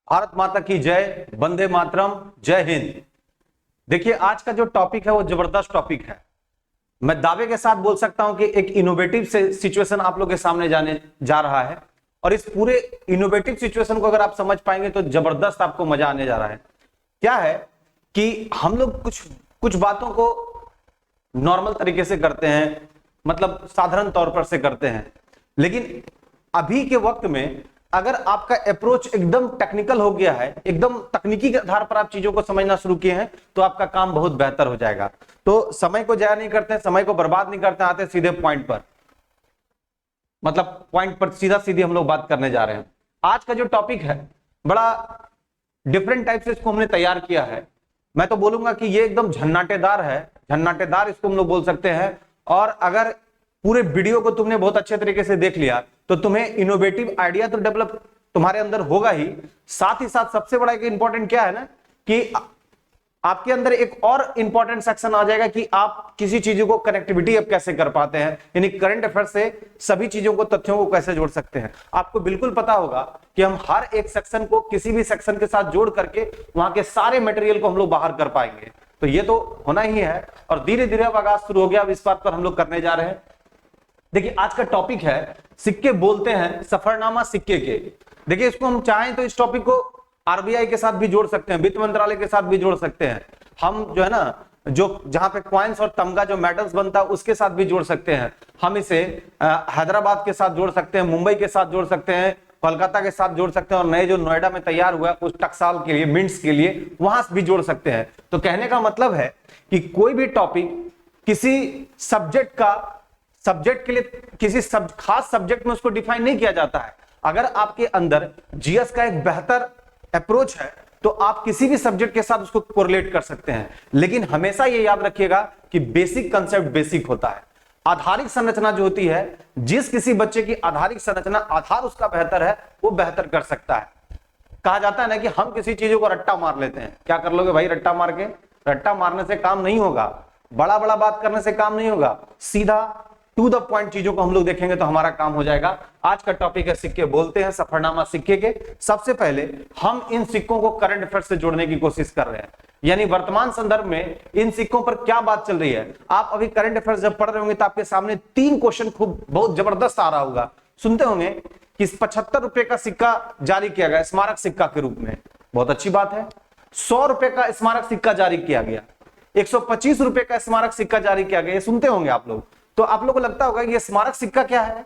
भारत माता की जय, वंदे मातरम, जय हिंद। देखिए, आज का जो टॉपिक है वो जबरदस्त टॉपिक है। मैं दावे के साथ बोल सकता हूं कि एक इनोवेटिव से सिचुएशन आप लोग के सामने जाने जा रहा है, और इस पूरे इनोवेटिव सिचुएशन को अगर आप समझ पाएंगे तो जबरदस्त आपको मजा आने जा रहा है। क्या है कि हम लोग कुछ कुछ बातों को नॉर्मल तरीके से करते हैं, मतलब साधारण तौर पर से करते हैं, लेकिन अभी के वक्त में अगर आपका अप्रोच एकदम टेक्निकल हो गया है, एकदम तकनीकी के आधार पर आप चीजों को समझना शुरू किए हैं, तो आपका काम बहुत बेहतर हो जाएगा। तो समय को जाया नहीं करते हैं, समय को बर्बाद नहीं करते, आते सीधे पॉइंट पर, मतलब पॉइंट पर सीधा सीधी हम लोग बात करने जा रहे हैं। आज का जो टॉपिक है बड़ा डिफरेंट टाइप से इसको हमने तैयार किया है। मैं तो बोलूंगा कि ये एकदम झन्नाटेदार है, झन्नाटेदार इसको हम लोग बोल सकते हैं। और अगर पूरे वीडियो को तुमने बहुत अच्छे तरीके से देख लिया तो तुम्हें इनोवेटिव आइडिया तो डेवलप तुम्हारे अंदर होगा ही, साथ ही साथ सबसे बड़ा एक इंपॉर्टेंट क्या है ना कि आपके अंदर एक और इंपॉर्टेंट सेक्शन आ जाएगा कि आप किसी चीजों को कनेक्टिविटी अब कैसे कर पाते हैं, यानी करंट अफेयर से सभी चीजों को, तथ्यों को कैसे जोड़ सकते हैं। आपको बिल्कुल पता होगा कि हम हर एक सेक्शन को किसी भी सेक्शन के साथ जोड़ करके वहां के सारे मटेरियल को हम लोग बाहर कर पाएंगे। तो ये तो होना ही है, और धीरे धीरे अब आगाज शुरू हो गया। अब इस बात पर हम लोग करने जा रहे हैं। देखिए, आज का टॉपिक है सिक्के बोलते हैं, सफरनामा सिक्के के। देखिए, इसको हम चाहें तो इस टॉपिक को आरबीआई के साथ भी जोड़ सकते हैं, वित्त मंत्रालय के साथ भी जोड़ सकते हैं। हम जो है ना, जो जहां पे कॉइन्स और तमगा जो मेडल्स बनता है उसके साथ भी जोड़ सकते हैं। हम इसे हैदराबाद के साथ जोड़ सकते हैं, मुंबई के साथ जोड़ सकते हैं, कोलकाता के साथ जोड़ सकते हैं, और नए जो नोएडा में तैयार हुआ है कुछ टकसाल के लिए, मिंट्स के लिए, वहां भी जोड़ सकते हैं। तो कहने का मतलब है कि कोई भी टॉपिक किसी सब्जेक्ट के लिए किसी खास सब्जेक्ट में उसको डिफाइन नहीं किया जाता है। अगर आपके अंदर जीएस का एक बेहतर अप्रोच है तो आप किसी भी सब्जेक्ट के साथ उसको कोरिलेट कर सकते हैं, लेकिन हमेशा ये याद रखिएगा कि बेसिक कंसेप्ट बेसिक होता है। आधारिक संरचना जो होती है, जिस किसी बच्चे की आधारिक संरचना, आधार उसका बेहतर है, वो बेहतर कर सकता है। कहा जाता है ना कि हम किसी चीजों को रट्टा मार लेते हैं। क्या कर लोगे भाई रट्टा मार के? रट्टा मारने से काम नहीं होगा, बड़ा बड़ा बात करने से काम नहीं होगा, सीधा टू द पॉइंट चीजों को हम लोग देखेंगे तो हमारा काम हो जाएगा। आज का टॉपिक है सिक्के बोलते हैं, सफरनामा सिक्के के। सबसे पहले हम इन सिक्कों को करंट अफेयर से जोड़ने की कोशिश कर रहे हैं, यानी वर्तमान संदर्भ में इन सिक्कों पर क्या बात चल रही है। आप अभी करंट अफेयर जब पढ़ रहे होंगे तो आपके सामने 3 क्वेश्चन खूब बहुत जबरदस्त आ रहा होगा। सुनते होंगे कि 75 रुपए का सिक्का जारी किया गया स्मारक सिक्का के रूप में, बहुत अच्छी बात है। 100 रुपए का स्मारक सिक्का जारी किया गया, 125 रुपए का स्मारक सिक्का जारी किया गया, ये सुनते होंगे आप लोग। तो आप लोगों को लगता होगा कि ये स्मारक सिक्का क्या है।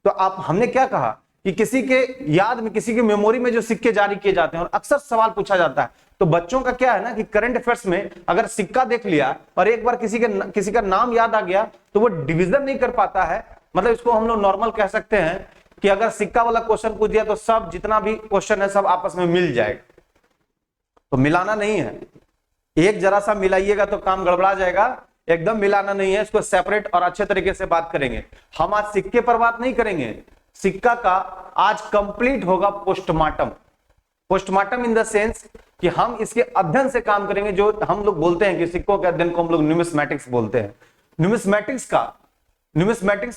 तो हमने क्या कहा कि किसी के याद में, किसी की मेमोरी में जो सिक्के जारी किए जाते हैं, और अक्सर सवाल पूछा जाता है। तो बच्चों का क्या है ना कि करंट अफेयर्स में अगर सिक्का देख लिया और एक बार किसी का नाम याद आ गया तो वो डिवीजन नहीं कर पाता है। मतलब इसको हम लोग नॉर्मल कह सकते हैं कि अगर सिक्का वाला क्वेश्चन पूछ दिया तो सब जितना भी क्वेश्चन है सब आपस में मिल जाएगा। तो मिलाना नहीं है, एक जरा सा मिलाइएगा तो काम गड़बड़ा जाएगा। एकदम मिलाना नहीं है, इसको सेपरेट और अच्छे तरीके से बात करेंगे। हम आज सिक्के पर बात नहीं करेंगे, सिक्का का आज कंप्लीट होगा postmortem. Postmortem in the sense कि हम इसके अध्ययन से काम करेंगे। जो हम लोग बोलते हैं कि सिक्कों के अध्ययन को हम लोग न्यूमिस्मैटिक्स बोलते हैं। न्यूमिस्मैटिक्स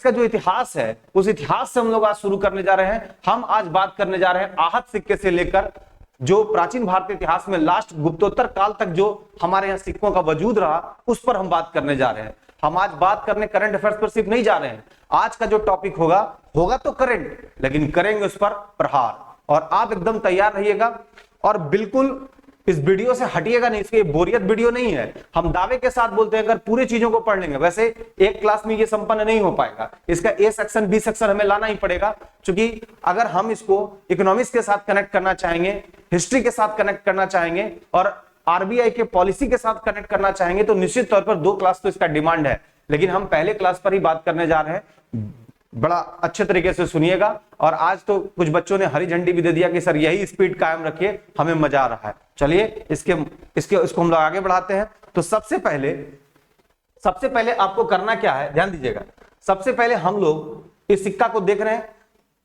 का जो इतिहास है, उस इतिहास से हम लोग आज शुरू करने जा रहे हैं। हम आज बात करने जा रहे हैं आहत सिक्के से लेकर जो प्राचीन भारतीय इतिहास में लास्ट गुप्तोत्तर काल तक जो हमारे यहाँ सिक्कों का वजूद रहा, उस पर हम बात करने जा रहे हैं। हम आज बात करने करंट अफेयर्स पर सिर्फ नहीं जा रहे हैं। आज का जो टॉपिक होगा तो करंट, लेकिन करेंगे उस पर प्रहार। और आप एकदम तैयार रहिएगा और बिल्कुल इस वीडियो से हटिएगा नहीं। इसकी बोरियत वीडियो नहीं है। हम दावे के साथ बोलते हैं अगर पूरी चीजों को पढ़ लेंगे, वैसे एक क्लास में ये संपन्न नहीं हो पाएगा, इसका ए सेक्शन बी सेक्शन हमें लाना ही पड़ेगा। क्योंकि अगर हम इसको इकोनॉमिक्स के साथ कनेक्ट करना चाहेंगे, हिस्ट्री के साथ कनेक्ट करना चाहेंगे और आरबीआई के पॉलिसी के साथ कनेक्ट करना चाहेंगे तो निश्चित तौर पर 2 क्लास तो इसका डिमांड है। लेकिन हम पहले क्लास पर ही बात करने जा रहे हैं, बड़ा अच्छे तरीके से सुनिएगा। और आज तो कुछ बच्चों ने हरी झंडी भी दे दिया कि सर यही स्पीड कायम रखिए, हमें मजा आ रहा है। चलिए इसको हम लोग आगे बढ़ाते हैं। तो सबसे पहले आपको करना क्या है, ध्यान दीजिएगा। सबसे पहले हम लोग इस सिक्का को देख रहे हैं।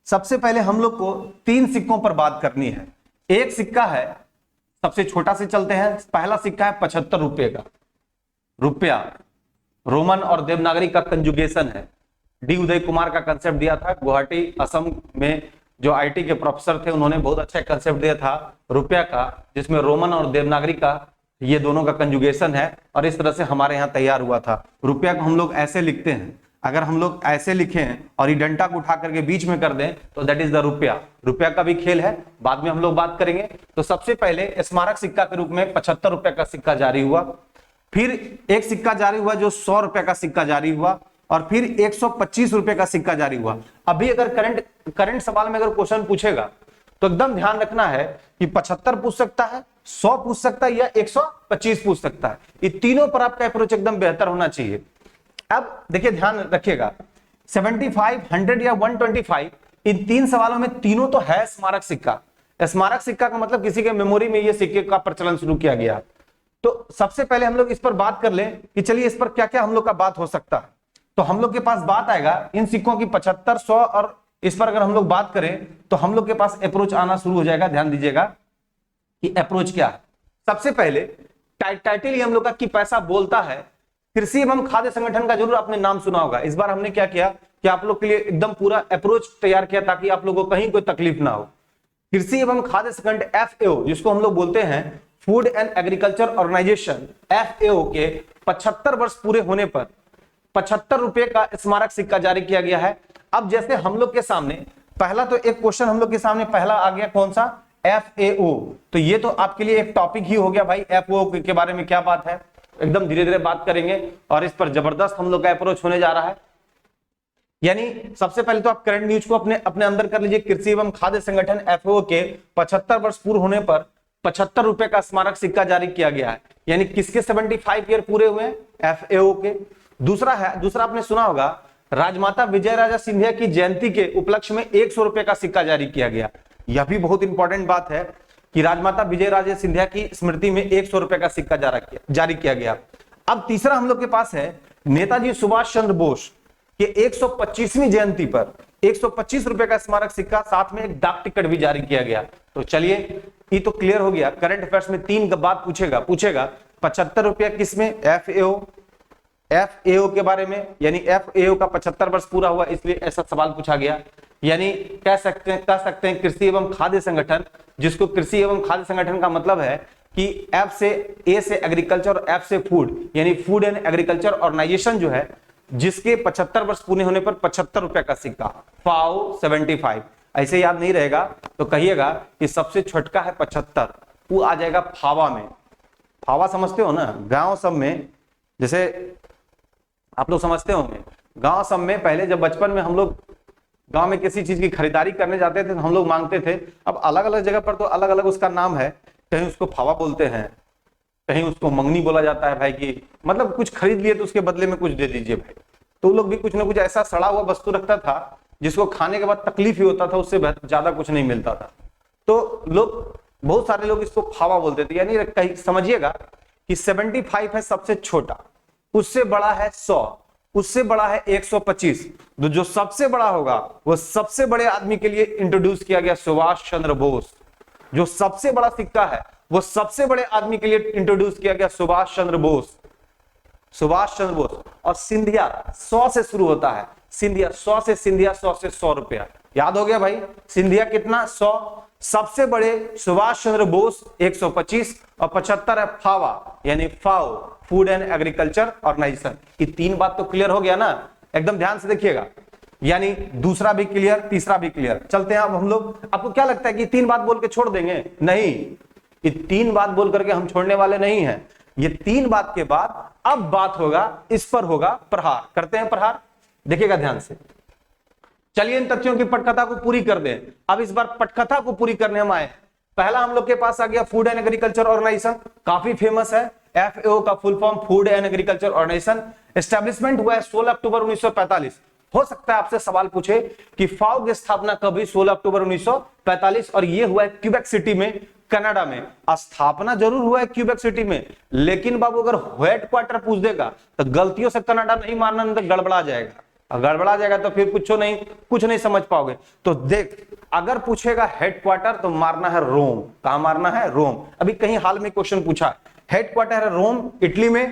सबसे पहले हम लोग को 3 सिक्कों पर बात करनी है। एक सिक्का है, सबसे छोटा से चलते हैं। पहला सिक्का है 75 रुपए का। रुपया रोमन और देवनागरी का कंजुगेशन है। डी उदय कुमार का कंसेप्ट दिया था गुवाहाटी असम में जो आईटी के प्रोफेसर थे, उन्होंने बहुत अच्छा कंसेप्ट दिया था रुपया का, जिसमें रोमन और देवनागरी का ये दोनों का कंजुगेशन है, और इस तरह से हमारे यहाँ तैयार हुआ था। रुपया को हम लोग ऐसे लिखते हैं, अगर हम लोग ऐसे लिखें और ये डंडा को उठा करके बीच में कर दें तो दैट इज द रुपया। रुपया का भी खेल है, बाद में हम लोग बात करेंगे। तो सबसे पहले स्मारक सिक्का के रूप में 75 रुपए का सिक्का जारी हुआ, फिर एक सिक्का जारी हुआ जो 100 रुपए का सिक्का जारी हुआ, और फिर 125 रुपए का सिक्का जारी हुआ। अभी अगर करंट सवाल में अगर क्वेश्चन पूछेगा तो एकदम ध्यान रखना है कि 75 पूछ सकता है, 100 पूछ सकता है, या 125 पूछ सकता है। ये तीनों पर आपका अप्रोच एकदम बेहतर होना चाहिए। अब देखिए ध्यान रखिएगा, 75, 100 या 125, इन तीन सवालों में तीनों तो है स्मारक सिक्का। स्मारक सिक्का का मतलब किसी के मेमोरी में ये सिक्के का प्रचलन शुरू किया गया। तो सबसे पहले हम लोग इस पर बात कर लें कि चलिए इस पर क्या क्या हम लोग का बात हो सकता है। तो हम लोग के पास बात आएगा इन सिक्कों की 75, 100, और इस पर अगर हम लोग बात करें तो हम लोग के पास अप्रोच आना शुरू हो जाएगा। ध्यान दीजिएगा कि अप्रोच क्या है। सबसे पहले टाइटल हम लोग का कि पैसा बोलता है। कृषि एवं खाद्य संगठन का जरूर आपने नाम सुना होगा। इस बार हमने क्या किया कि आप लोग के लिए एकदम पूरा अप्रोच तैयार किया ताकि आप लोगों को कहीं कोई तकलीफ ना हो। कृषि एवं खाद्य संगठन FAO, जिसको हम लोग बोलते हैं food and agriculture organisation, FAO के 75 वर्ष पूरे होने पर 75 रुपए का स्मारक सिक्का जारी किया गया है। अब जैसे हम लोग के सामने पहला तो एक क्वेश्चन हम लोग के सामने पहला आ गया, कौन सा? FAO। तो ये तो आपके लिए एक टॉपिक ही हो गया भाई, FAO के बारे में क्या बात है, एकदम धीरे धीरे बात करेंगे और इस पर जबरदस्त हम लोग का अप्रोच होने जा रहा है। यानी सबसे पहले तो आप करंट न्यूज को अपने अंदर कर लीजिए। कृषि एवं खाद्य संगठन FAO के 75 वर्ष पूर्ण होने पर 75 रुपए का स्मारक सिक्का जारी किया गया है। यानी किसके 75 ईयर पूरे हुए? FAO के। दूसरा आपने सुना होगा राजमाता विजय राजा सिंधिया की जयंती के उपलक्ष्य में 100 रुपए का सिक्का जारी किया गया। यह भी बहुत इंपॉर्टेंट बात है कि राजमाता विजय राजे सिंधिया की स्मृति में 100 रुपए का सिक्का जारी किया गया। अब तीसरा हम लोग के पास है नेताजी सुभाष चंद्र बोस के 125वीं जयंती पर 125 रुपए का स्मारक सिक्का, साथ में एक डाक टिकट भी जारी किया गया। तो चलिए ये तो क्लियर हो गया। करंट अफेयर्स में तीन बात पूछेगा 75 रुपया किसमें? FAO के बारे में, यानी FAO का 75 वर्ष पूरा हुआ इसलिए ऐसा सवाल पूछा गया। यानी कह सकते हैं कृषि एवं खाद्य संगठन, जिसको कृषि एवं खाद्य संगठन का मतलब है कि A से एग्रीकल्चर और F से फूड, यानी फूड एंड एग्रीकल्चर ऑर्गेनाइजेशन जो है, जिसके 75 वर्ष पूरे होने पर 75 रुपए का सिक्का, FAO 75। ऐसे याद नहीं रहेगा तो कहिएगा कि सबसे छोटका है 75, वो आ जाएगा फावा में। फावा समझते हो ना, गांव सब में, जैसे आप लोग समझते होंगे, गांव सब में पहले जब बचपन में हम लोग गांव में किसी चीज की खरीदारी करने जाते थे तो हम लोग मांगते थे। अब अलग अलग जगह पर तो अलग अलग उसका नाम है, कहीं उसको फावा बोलते हैं, कहीं उसको मंगनी बोला जाता है भाई, की मतलब कुछ खरीद लिए तो उसके बदले में कुछ दे दीजिए भाई। तो लोग भी कुछ ना कुछ ऐसा सड़ा हुआ वस्तु रखता था जिसको खाने के बाद तकलीफ ही होता था, उससे ज्यादा कुछ नहीं मिलता था। तो लोग, बहुत सारे लोग इसको फावा बोलते थे। यानी समझिएगा कि 75 है सबसे छोटा, उससे बड़ा है 100, उससे बड़ा है 125। तो जो सबसे बड़ा होगा वो सबसे बड़े आदमी के लिए इंट्रोड्यूस किया गया, सुभाष चंद्र बोस। जो सबसे बड़ा सिक्का है वो सबसे बड़े आदमी के लिए इंट्रोड्यूस किया गया, सुभाष चंद्र बोस। और सिंधिया 100 से शुरू होता है, सिंधिया 100 से 100 रुपया। याद हो गया भाई, सिंधिया कितना? 100। सबसे बड़े सुभाष चंद्र बोस 125 और 75 है फावा, यानी FAO food and agriculture organisation. ये तीन बात तो क्लियर हो गया ना, एकदम ध्यान से देखिएगा। यानी दूसरा भी क्लियर, तीसरा भी क्लियर। चलते हैं अब हम लोग। आपको क्या लगता है कि तीन बात बोल के छोड़ देंगे? नहीं, ये तीन बात बोल करके हम छोड़ने वाले नहीं हैं। ये तीन बात के बाद अब बात होगा, इस पर होगा प्रहार। करते हैं प्रहार, देखिएगा ध्यान से। चलिए इन तथ्यों की पटकथा को पूरी कर दें। अब इस बार पटकथा को पूरी करने हम आए। पहला हम लोग के पास आ गया फूड एंड एग्रीकल्चर ऑर्गेनाइजेशन, काफी फेमस है। FAO का full form food and agriculture organisation. Establishment हुआ है 16 अक्टूबर 1945। हो सकता है आपसे सवाल पूछे कि FAO की स्थापना कब हुई? 16 अक्टूबर 1945, और ये हुआ है क्यूबेक सिटी में, कनाडा में। स्थापना जरूर हुआ है क्यूबेक सिटी में, लेकिन बाबू अगर हेडक्वार्टर पूछ देगा तो गलतियों से कनाडा नहीं मारना, नहीं तो गड़बड़ा जाएगा। गड़बड़ा जाएगा तो फिर कुछ नहीं समझ पाओगे। तो देख, अगर पूछेगा हेडक्वार्टर तो मारना है रोम। कहां मारना है? रोम। अभी कहीं हाल में क्वेश्चन पूछा, हेडक्वार्टर है रोम, इटली में।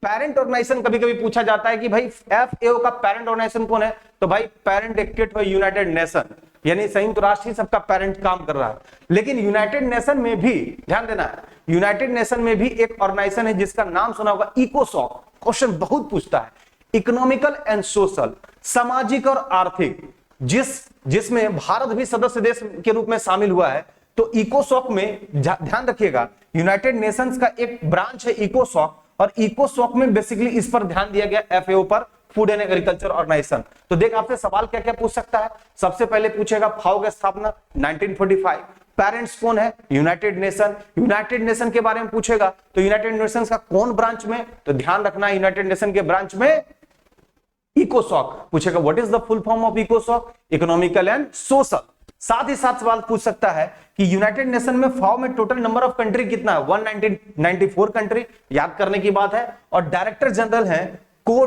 पेरेंट ऑर्गेनाइजेशन कभी कभी पूछा जाता है कि भाई FAO का पेरेंट ऑर्गेनाइजेशन कौन है? तो भाई पेरेंट डिक्टेट हुआ यूनाइटेड नेशन। यानी संयुक्त राष्ट्र ही सबका पेरेंट काम कर रहा है। लेकिन यूनाइटेड नेशन में भी ध्यान देना है, यूनाइटेड नेशन में भी एक ऑर्गेनाइजेशन है जिसका नाम सुना होगा, इकोसॉक। क्वेश्चन बहुत पूछता है, इकोनॉमिकल एंड सोशल, सामाजिक और आर्थिक, जिसमें भारत भी सदस्य देश के रूप में शामिल हुआ है। तो इकोसॉक में ध्यान रखिएगा, यूनाइटेड नेशंस का एक ब्रांच है इकोसॉक, और इकोसॉक में बेसिकली इस पर ध्यान दिया गया, एफएओ पर, फूड एंड एग्रीकल्चर ऑर्गेनाइजेशन। तो देख आपसे सवाल क्या क्या पूछ सकता है। सबसे पहले पूछेगा फाओ की स्थापना 1945, पेरेंट्स कौन है, यूनाइटेड नेशन। यूनाइटेड नेशन के बारे में पूछेगा तो यूनाइटेड नेशन का कौन ब्रांच में, तो ध्यान रखना यूनाइटेड नेशन के ब्रांच में इकोसॉक। पूछेगा what is the full form of इकोसॉक, इकोनॉमिकल एंड सोशल। साथ ही साथ सवाल पूछ सकता है कि यूनाइटेड नेशन में फाओ में टोटल नंबर ऑफ कंट्री कितना है, 194 कंट्री, याद करने की बात है। और डायरेक्टर जनरल है को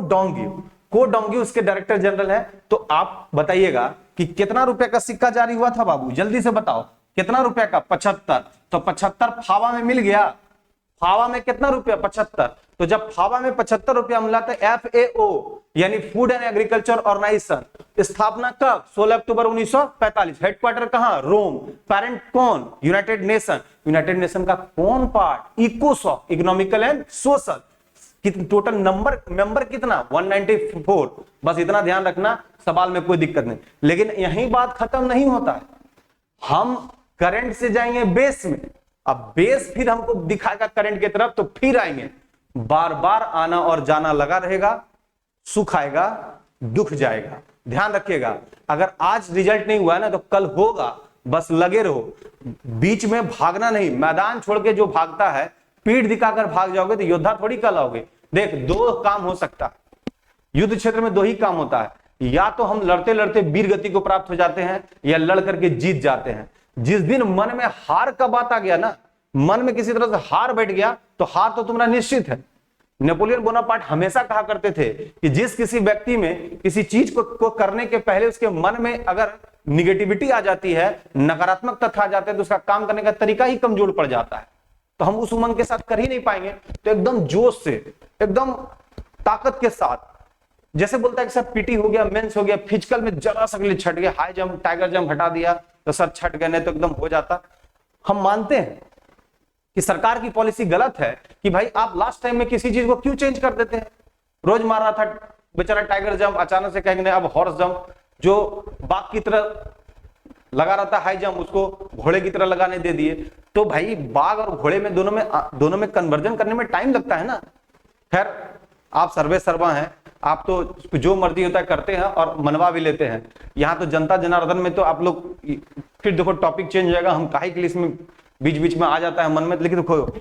डोंगी उसके डायरेक्टर जनरल है। तो आप बताइएगा कि कितना रुपए का सिक्का जारी हुआ था बाबू, जल्दी से बताओ कितना रुपए का, 75। तो 75 फावा में मिल गया, फावा में कितना रुपया, 75। तो जब फावा में 75 रुपया मिला तो एफएओ यानी फूड एंड एग्रीकल्चर ऑर्गेनाइजेशन स्थापना कब, 16 अक्टूबर 1945। हेडक्वार्टर कहां, रोम। पेरेंट कौन, यूनाइटेड नेशन। यूनाइटेड नेशन का कौन पार्ट, इकोसॉक, economical and social. Total member कितना, 194। बस इतना ध्यान रखना, सवाल में कोई दिक्कत नहीं। लेकिन यही बात खत्म नहीं होता है, हम करंट से जाएंगे बेस में। अब बेस फिर हमको दिखाएगा करंट की तरफ, तो फिर आएंगे। बार बार आना और जाना लगा रहेगा, सुख आएगा दुख जाएगा। ध्यान रखिएगा, अगर आज रिजल्ट नहीं हुआ है ना तो कल होगा, बस लगे रहो। बीच में भागना नहीं, मैदान छोड़ के जो भागता है, पीठ दिखाकर भाग जाओगे तो योद्धा थोड़ी कल आओगे। देख, दो काम हो सकता है युद्ध क्षेत्र में, दो ही काम होता है, या तो हम लड़ते लड़ते वीर गति को प्राप्त हो जाते हैं, या लड़ करके जीत जाते हैं। जिस दिन मन में हार का बात आ गया ना, मन में किसी तरह से हार बैठ गया, तो हार तो तुम्हारा निश्चित है। नेपोलियन बोनापार्ट हमेशा कहा करते थे कि जिस किसी व्यक्ति में किसी चीज को करने के पहले उसके मन में अगर निगेटिविटी आ जाती है, नकारात्मक तथ्य आ जाते हैं, तो उसका काम करने का तरीका ही कमजोर पड़ जाता है। तो हम उस उमंग के साथ कर ही नहीं पाएंगे। तो एकदम जोश से, एकदम ताकत के साथ, जैसे बोलता है कि सर पीटी हो गया, मेंस हो गया, फिजिकल में जरा सा छट गया, हाई जंप टाइगर जंप हटा दिया तो सर छट गए, नहीं तो एकदम हो जाता। हम मानते हैं कि सरकार की पॉलिसी गलत है कि भाई आप लास्ट टाइम में किसी चीज को क्यों चेंज कर देते हैं। रोज मार रहा था बेचारा टाइगर जंप, अचानक से कहेंगे अब हॉर्स जंप। जो बाघ की तरह लगा रहा था हाई जंप, उसको घोड़े की तरह लगाने दे दिए। तो भाई बाघ और घोड़े में दोनों में कन्वर्जन करने में टाइम लगता है ना। खैर आप सर्वे सर्वा हैं, आप तो जो मर्जी होता है करते हैं और मनवा भी लेते हैं। यहाँ तो जनता जनार्दन में तो आप लोग फिर देखो टॉपिक चेंज हो जाएगा, हम काहे के लिए इसमें बीच बीच में आ जाता है मन में। लेकिन देखो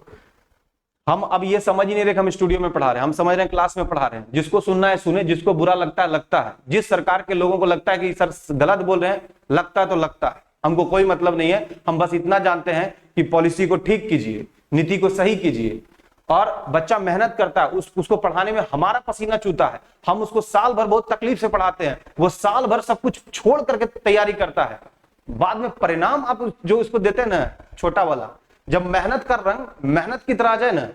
हम अब ये समझ ही नहीं रहे हम स्टूडियो में पढ़ा रहे हैं, हम समझ रहे हैं क्लास में पढ़ा रहे हैं। जिसको सुनना है सुने, जिसको बुरा लगता है लगता है। जिस सरकार के लोगों को लगता है कि सर गलत बोल रहे हैं, लगता है तो लगता है, हमको कोई मतलब नहीं है। हम बस इतना जानते हैं कि पॉलिसी को ठीक कीजिए, नीति को सही कीजिए। और बच्चा मेहनत करता है, उसको पढ़ाने में हमारा पसीना चूता है, हम उसको साल भर बहुत तकलीफ से पढ़ाते हैं, वो साल भर सब कुछ छोड़ करके तैयारी करता है। बाद में परिणाम आप जो उसको देते हैं ना, छोटा वाला, जब मेहनत कर रंग मेहनत की तरह आ जाए ना,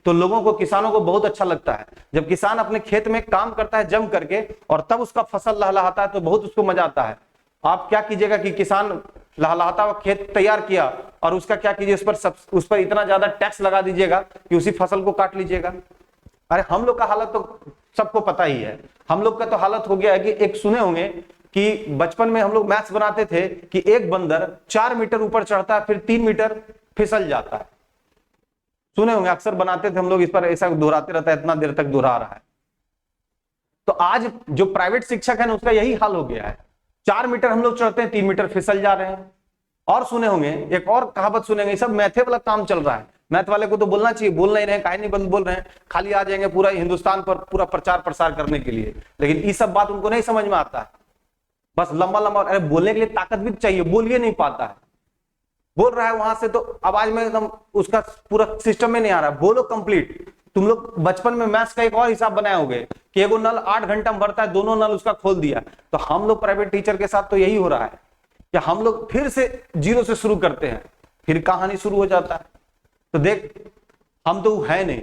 तो लोगों को, किसानों को बहुत अच्छा लगता है। जब किसान अपने खेत में काम करता है जम करके और तब उसका फसल लहलहाता है तो बहुत उसको मजा आता है। आप क्या कीजिएगा कि किसान लहलहाता हुआ खेत तैयार किया और उसका क्या कीजिए, उस पर इतना ज्यादा टैक्स लगा दीजिएगा कि उसी फसल को काट लीजिएगा। अरे हम लोग का हालत तो सबको पता ही है। हम लोग का तो हालत हो गया है कि एक सुने होंगे कि बचपन में हम लोग मैथ्स बनाते थे कि एक बंदर 4 मीटर ऊपर चढ़ता है फिर 3 मीटर फिसल जाता है। सुने होंगे, अक्सर बनाते थे हम लोग, इस पर ऐसा दोहराते रहता है, इतना देर तक दोहरा रहा है। तो आज जो प्राइवेट शिक्षक है ना, उसका यही हाल हो गया है। 4 मीटर हम लोग चढ़ते हैं, 3 मीटर फिसल जा रहे हैं। और सुने होंगे, एक और कहावत सुनेंगे, सब मैथे वाला काम चल रहा है। मैथ वाले को तो बोलना चाहिए, बोल नहीं रहे, काहे नहीं बोल रहे हैं, खाली आ जाएंगे पूरा हिंदुस्तान पर पूरा प्रचार प्रसार करने के लिए। लेकिन ये सब बात उनको नहीं समझ में आता है। बस लंबा लंबा, अरे बोलने के लिए ताकत भी चाहिए, बोल ही नहीं पाता है। बोल रहा है वहां से तो आवाज में एकदम उसका पूरा सिस्टम में नहीं आ रहा, बोलो कंप्लीट। तुम लोग बचपन में मैथ्स का एक और हिसाब बनाए होगे कि एगो नल 8 घंटा में भरता है, दोनों नल उसका खोल दिया। तो हम लोग प्राइवेट टीचर के साथ तो यही हो रहा है कि हम लोग फिर से जीरो से शुरू करते हैं, फिर कहानी शुरू हो जाता है। तो देख, हम तो है नहीं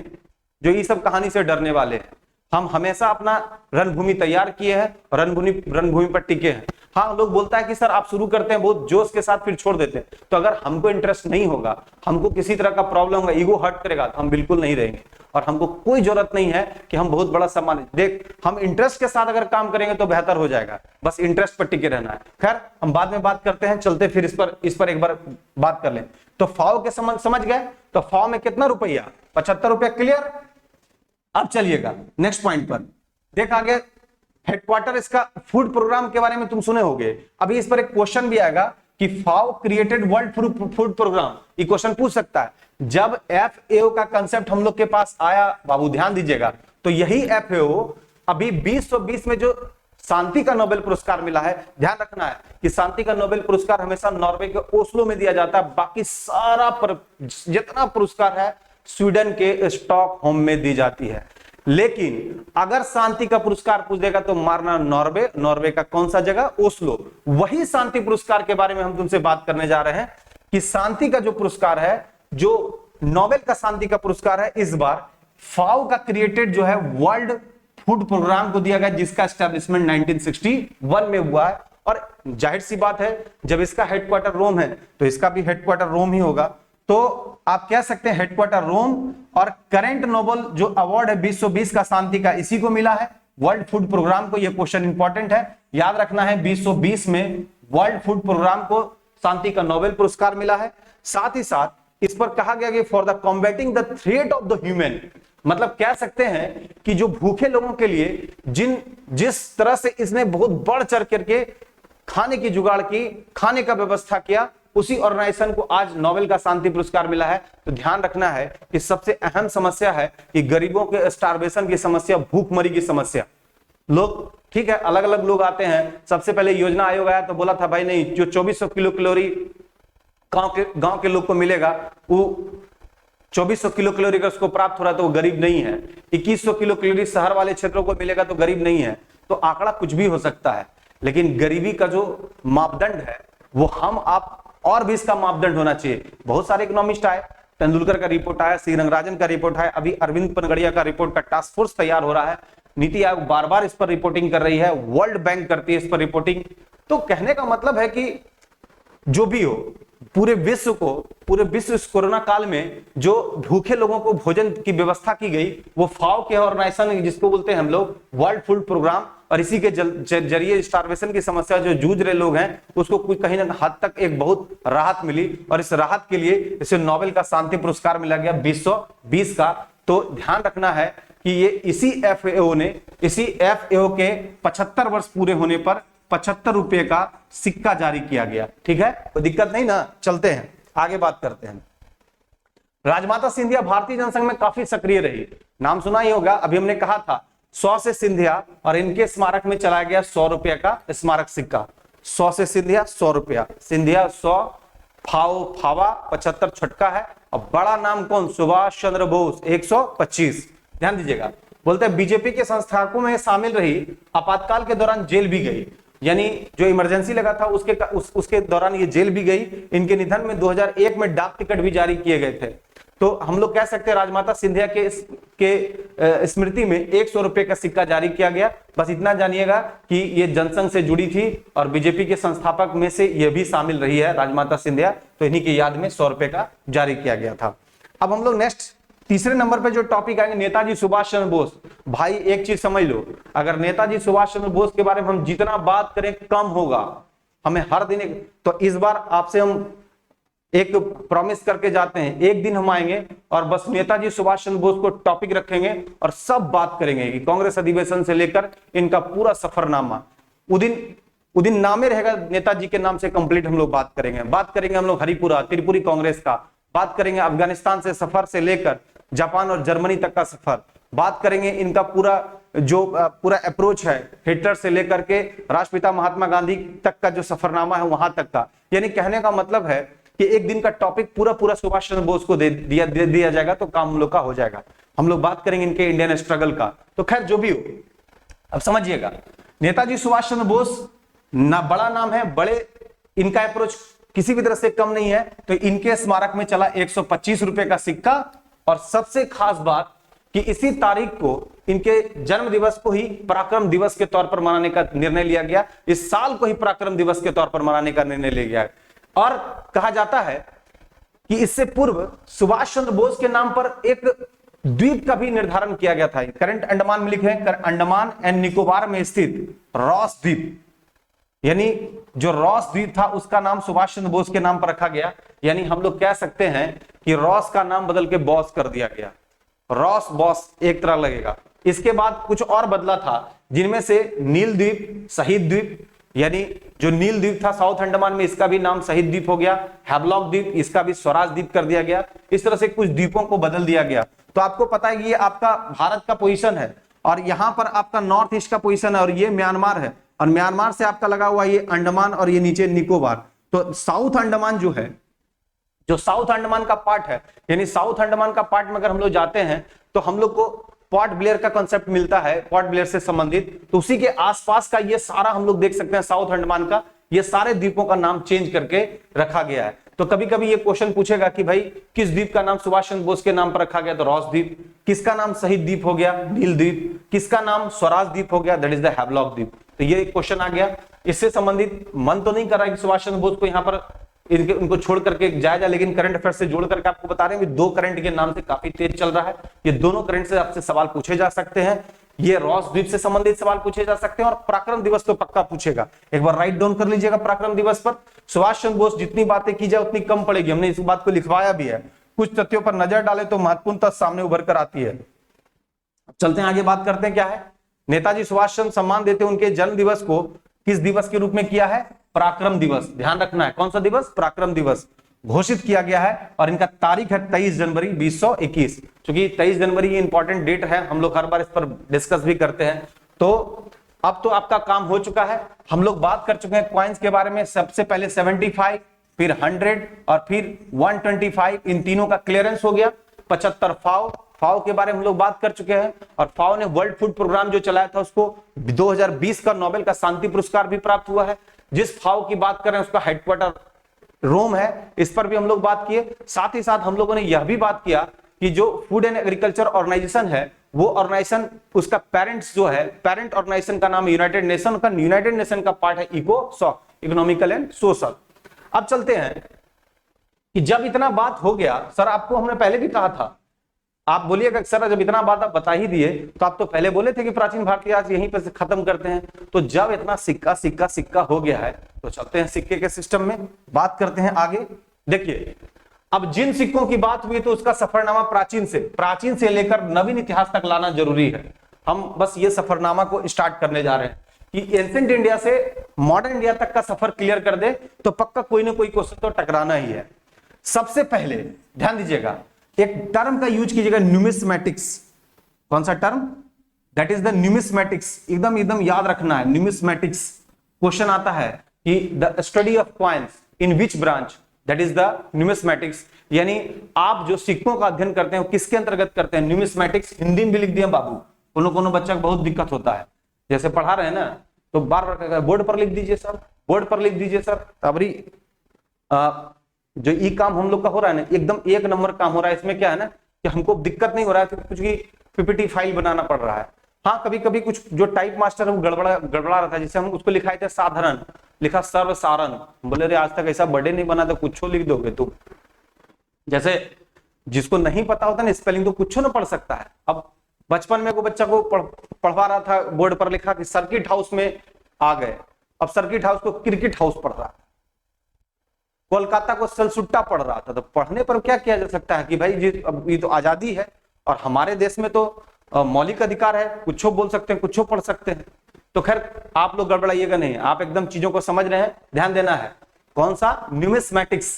जो ये सब कहानी से डरने वाले हैं। हम हमेशा अपना रणभूमि तैयार किए हैं, रणभूमि पर टिके हैं। हाँ, लोग बोलता है कि सर आप शुरू करते हैं बहुत जोश के साथ फिर छोड़ देते हैं, तो अगर हमको इंटरेस्ट नहीं होगा, हमको किसी तरह का प्रॉब्लम होगा, ईगो हर्ट करेगा, तो हम बिल्कुल नहीं रहेंगे। और हमको कोई जरूरत नहीं है कि हम बहुत बड़ा सम्मान, देख हम इंटरेस्ट के साथ अगर काम करेंगे तो बेहतर हो जाएगा, बस इंटरेस्ट पर टिके रहना है। खैर हम बाद में बात करते हैं, चलते फिर इस पर एक बार बात कर लें। तो फाव के समझ गए, तो फाव में कितना रुपया, 75 रुपया, क्लियर। अब चलिएगा नेक्स्ट पॉइंट पर, देख आगे हेडक्वार्टर इसका फूड प्रोग्राम के बारे में तुम सुने होंगे। अभी इस पर एक क्वेश्चन भी आएगा कि फाओ क्रिएटेड वर्ल्ड फूड प्रोग्राम, ये क्वेश्चन पूछ सकता है। जब FAO का कंसेप्ट हम लोग के पास आया, बाबू ध्यान दीजिएगा, तो यही FAO अभी 2020 में जो शांति का नोबेल पुरस्कार मिला है, ध्यान रखना है कि शांति का नोबेल पुरस्कार हमेशा नॉर्वे के ओस्लो में दिया जाता है, बाकी सारा जितना पुरस्कार है स्वीडन के स्टॉकहोम में दी जाती है। लेकिन अगर शांति का पुरस्कार पूछ देगा तो मारना नॉर्वे का कौन सा जगह, ओस्लो। वही शांति पुरस्कार के बारे में हम तुमसे बात करने जा रहे हैं कि शांति का जो पुरस्कार है, जो नोबेल का शांति का पुरस्कार है, इस बार फाओ का क्रिएटेड जो है वर्ल्ड फूड प्रोग्राम को दिया गया, जिसका एस्टेब्लिशमेंट 1961 में हुआ है। और जाहिर सी बात है, जब इसका हेडक्वार्टर रोम है तो इसका भी हेडक्वार्टर रोम ही होगा, तो आप कह सकते हैं हेडक्वार्टर रोम। और करंट नोबेल जो अवार्ड है 2020 का शांति का, इसी को मिला है, वर्ल्ड फूड प्रोग्राम को। यह क्वेश्चन इंपॉर्टेंट है, याद रखना है, 2020 में वर्ल्ड फूड प्रोग्राम को शांति का नोबेल पुरस्कार मिला है। साथ ही साथ इस पर कहा गया कि for the combating the threat of the human, मतलब कह सकते हैं कि जो भूखे लोगों के लिए जिस तरह से इसने बहुत बढ़ चढ़ करके खाने की जुगाड़ की, खाने का व्यवस्था किया, उसी ऑर्गेनाइजेशन को आज नोबेल का शांति पुरस्कार मिला है। तो ध्यान रखना है कि सबसे अहम समस्या है कि गरीबों के स्टारवेशन की समस्या, भूखमरी की समस्या। लोग ठीक है, अलग अलग लोग आते हैं, सबसे पहले योजना आयोग आया तो बोला था भाई नहीं, जो 2400 किलो कैलोरी गांव के लोग को मिलेगा, वो 2400 किलो कैलोरी का उसको प्राप्त हो रहा है तो वो गरीब नहीं है। 2100 किलो कैलोरी शहर वाले क्षेत्रों को मिलेगा तो गरीब नहीं है। तो आंकड़ा कुछ भी हो सकता है, लेकिन गरीबी का जो मापदंड है वो हम आप और भी इसका मापदंड होना चाहिए। बहुत सारे इकोनॉमिस्ट आए, तेंदुलकर का रिपोर्ट आया, सी रंगराजन का रिपोर्ट आया, अभी अरविंद पनगड़िया का रिपोर्ट का टास्क फोर्स तैयार हो रहा है, नीति आयोग बार बार इस पर रिपोर्टिंग कर रही है, वर्ल्ड बैंक करती है इस पर रिपोर्टिंग। तो कहने का मतलब है कि जो भी हो, पूरे विश्व इस कोरोना काल में जो भूखे लोगों को भोजन की व्यवस्था की गई, वो फाओ के ऑर्गेनाइजेशन, जिसको बोलते हैं हम लोग वर्ल्ड फूड प्रोग्राम, और इसी के जरिए स्टारवेशन की समस्या जो जूझ रहे लोग हैं उसको कोई कहीं ना हद तक एक बहुत राहत मिली, और इस राहत के लिए इसे नोबेल का शांति पुरस्कार मिला गया 2020 का। तो ध्यान रखना है कि ये इसी FAO के 75 वर्ष पूरे होने पर 75 रुपए का सिक्का जारी किया गया। ठीक है, कोई दिक्कत नहीं ना, चलते हैं आगे बात करते हैं। राजमाता सिंधिया भारतीय जनसंघ में काफी सक्रिय रही, नाम सुना ही होगा। अभी हमने कहा था 100 से सिंधिया, और इनके स्मारक में चलाया गया 100 रुपए का स्मारक सिक्का। 100 से सिंधिया 100 रुपया, सिंधिया 100, फावा 75 छटका है, और बड़ा नाम कौन, सुभाष चंद्र बोस 125। ध्यान दीजिएगा, बोलते हैं बीजेपी के संस्थापकों में शामिल रही, आपातकाल के दौरान जेल भी गई, यानी जो इमरजेंसी लगा था उसके दौरान ये जेल भी गई। इनके निधन में 2001 में डाक टिकट भी जारी किए गए थे। तो हम लोग कह सकते हैं राजमाता सिंधिया के स्मृति में 100 रुपए का सिक्का जारी किया गया। बस इतना जानिएगा कि ये जनसंघ से जुड़ी थी और बीजेपी के संस्थापक में से ये भी शामिल रही है राजमाता सिंधिया, तो इन्हीं की याद में 100 रुपए का जारी किया गया था। अब हम लोग नेक्स्ट तीसरे नंबर पे जो टॉपिक आएंगे, नेताजी सुभाष चंद्र बोस। भाई एक चीज समझ लो, अगर नेताजी सुभाष चंद्र बोस के बारे में हम जितना बात करें कम होगा, हमें हर दिन तो इस बार आपसे हम एक प्रॉमिस करके जाते हैं, एक दिन हम आएंगे और बस नेताजी सुभाष चंद्र बोस को टॉपिक रखेंगे और सब बात करेंगे कि कांग्रेस अधिवेशन से लेकर इनका पूरा सफरनामा, वो दिन नामे रहेगा नेताजी के नाम से कंप्लीट हम लोग बात करेंगे हम लोग हरिपुरा त्रिपुरी कांग्रेस का, बात करेंगे अफगानिस्तान से सफर से लेकर जापान और जर्मनी तक का सफर, बात करेंगे इनका पूरा अप्रोच है हिटलर से लेकर के राष्ट्रपिता महात्मा गांधी तक का जो सफरनामा है वहां तक का। यानी कहने का मतलब है कि एक दिन का टॉपिक पूरा सुभाष चंद्र बोस को दे दिया जाएगा तो काम हम लोग का हो जाएगा। हम लोग बात करेंगे इनके इंडियन स्ट्रगल का। तो खैर जो भी हो, अब समझिएगा नेताजी सुभाष चंद्र बोस ना बड़ा नाम है, बड़े इनका अप्रोच किसी भी तरह से कम नहीं है, तो इनके स्मारक में चला 125 रुपए का सिक्का। और सबसे खास बात कि इसी तारीख को इनके जन्म दिवस को ही पराक्रम दिवस के तौर पर मनाने का निर्णय लिया गया। इस साल को ही पराक्रम दिवस के तौर पर मनाने का निर्णय लिया गया। और कहा जाता है कि इससे पूर्व सुभाष चंद्र बोस के नाम पर एक द्वीप का भी निर्धारण किया गया था। करंट अंडमान में लिखे हैं, अंडमान एंड निकोबार में स्थित रॉस द्वीप, यानी जो रॉस द्वीप था उसका नाम सुभाष चंद्र बोस के नाम पर रखा गया। यानी हम लोग कह सकते हैं कि रॉस का नाम बदल के बॉस कर दिया गया। रॉस बॉस एक तरह लगेगा। इसके बाद कुछ और बदला था, जिनमें से नील द्वीप, शहीद द्वीप, यानी जो नील द्वीप था साउथ अंडमान में, इसका भी नाम शहीद द्वीप हो गया। हैवलॉक द्वीप, इसका भी स्वराज द्वीप कर दिया गया। इस तरह से कुछ द्वीपों को बदल दिया गया। तो आपको पता है कि ये आपका भारत का पोजीशन है और यहां पर आपका नॉर्थ ईस्ट का पोजीशन है और ये म्यांमार है, और म्यांमार से आपका लगा हुआ ये अंडमान और ये नीचे निकोबार। तो साउथ अंडमान जो है, जो साउथ अंडमान का पार्ट है, यानी साउथ अंडमान का पार्ट में अगर हम लोग जाते हैं तो हम लोग को पोर्ट ब्लेयर का कॉन्सेप्ट मिलता है, पोर्ट ब्लेयर से संबंधित। तो उसी के आसपास का ये सारा हम लोग देख सकते हैं साउथ अंडमान का, ये सारे द्वीपों का नाम चेंज करके रखा गया है। तो कभी कभी ये क्वेश्चन पूछेगा कि भाई किस द्वीप का नाम सुभाष चंद्र बोस के नाम पर रखा गया, तो रॉस द्वीप। किसका नाम शहीद द्वीप हो गया, नील द्वीप। किसका नाम स्वराज द्वीप हो गया, दैट इज द हैवलॉक द्वीप। तो ये एक क्वेश्चन आ गया। इससे संबंधित मन तो नहीं कर रहा है कि सुभाष चंद्र बोस को यहाँ पर उनको छोड़ करके जाया जाए, लेकिन करंट अफेयर से जोड़ करके आपको बता रहे हैं, दो करंट के नाम से काफी तेज चल रहा है। ये दोनों करंट से आपसे सवाल पूछे जा सकते हैं। ये रॉस द्वीप से संबंधित सवाल पूछे जा सकते हैं और पराक्रम दिवस तो पक्का पूछेगा। एक बार राइट डाउन कर लीजिएगा पराक्रम दिवस पर। सुभाष चंद्र बोस, जितनी बातें की जाए उतनी कम पड़ेगी। हमने इस बात को लिखवाया भी है। कुछ तथ्यों पर नजर डाले तो महत्वपूर्ण तथ्य सामने उभर कर आती है। चलते हैं आगे, बात करते हैं क्या है। नेताजी सुभाष चंद्र सम्मान देते हैं उनके जन्म दिवस को किस दिवस के रूप में किया है, पराक्रम दिवस। ध्यान रखना है, कौन सा दिवस, पराक्रम दिवस घोषित किया गया है। और इनका तारीख है 23 जनवरी 2021। क्योंकि 23 जनवरी ये इंपॉर्टेंट डेट है, हम लोग हर बार इस पर डिस्कस भी करते हैं। तो अब तो आपका काम हो चुका है। हम लोग बात कर चुके हैं कॉइन्स के बारे में। सबसे पहले 75, फिर 100 और फिर 125, इन तीनों का क्लियरेंस हो गया। 75 फाओ के बारे में हम लोग बात कर चुके हैं। और फाओ ने वर्ल्ड फूड प्रोग्राम जो चलाया था उसको 2020 का नोबेल का शांति पुरस्कार भी प्राप्त हुआ है। जिस फाओ की बात कर रहे हैं उसका हेडक्वार्टर रोम है, इस पर भी हम लोग बात किए। साथ ही साथ हम लोगों ने यह भी बात किया कि जो फूड एंड एग्रीकल्चर ऑर्गेनाइजेशन है, वो ऑर्गेनाइजेशन, उसका पेरेंट्स जो है, पेरेंट ऑर्गेनाइजेशन का नाम यूनाइटेड नेशन का, यूनाइटेड नेशन का पार्ट है इकोसॉक, इकोनॉमिकल एंड सोशल। अब चलते हैं कि जब इतना बात हो गया, सर आपको हमने पहले भी कहा था, आप बोलिएगा सर जब इतना बात आप बता ही दिए तो आप तो पहले बोले थे कि प्राचीन भारतीय आज यहीं पर से खत्म करते हैं। तो जब इतना सिक्का हो गया है तो चलते हैं सिक्के के सिस्टम में, बात करते हैं आगे। देखिए अब जिन सिक्कों की बात हुई तो उसका सफरनामा प्राचीन से लेकर नवीन इतिहास तक लाना जरूरी है। हम बस ये सफरनामा को स्टार्ट करने जा रहे हैं कि एंशिएंट इंडिया से मॉडर्न इंडिया तक का सफर क्लियर कर दे तो पक्का कोई ना कोई क्वेश्चन तो टकराना ही है। सबसे पहले ध्यान दीजिएगा, एक टर्म का यूज कीजिएगा, न्यूमिस्मेटिक्स। कौन सा term, that is the numismatics. एकदम याद रखना है, न्यूमिस्मेटिक्स। क्वेश्चन आता है कि the study of coins in which branch, that is the numismatics. यानी आप जो सिक्कों का अध्ययन करते हैं किसके अंतर्गत करते हैं, न्यूमिस्मेटिक्स। हिंदी में भी लिख दिया बाबू, कोनो बच्चा को बहुत दिक्कत होता है, जैसे पढ़ा रहे हैं ना तो बार बार बोर्ड पर लिख दीजिए सर, बोर्ड पर लिख दीजिए सर। अबरी जो ई काम हम लोग का हो रहा है ना, एकदम एक नंबर काम हो रहा है। इसमें क्या है ना कि हमको दिक्कत नहीं हो रहा है तो कुछ की पीपीटी फाइल बनाना पड़ रहा है। हाँ कभी कभी कुछ जो टाइप मास्टर है वो गड़बड़ा रहा था, जिसे हम उसको लिखाए थे साधारण, लिखा सर्व सारण। बोले रे आज तक ऐसा बर्थडे नहीं बना तो कुछ लिख दोगे तुम। जैसे जिसको नहीं पता होता ना स्पेलिंग तो कुछ ना पढ़ सकता है। अब बचपन में को बच्चा को पढ़वा रहा था, बोर्ड पर लिखा कि सर्किट हाउस में आ गए, अब सर्किट हाउस को क्रिकेट हाउस पढ़ रहा है। कोलकाता को सलसुट्टा पढ़ रहा था। तो पढ़ने पर क्या किया जा सकता है कि भाई जी अब ये तो आजादी है और हमारे देश में तो मौलिक अधिकार है, कुछ बोल सकते हैं, कुछ पढ़ सकते हैं। तो खैर आप लोग गड़बड़ाइएगा नहीं, आप एकदम चीजों को समझ रहे हैं, ध्यान देना है। कौन सा, न्यूमिस्मेटिक्स।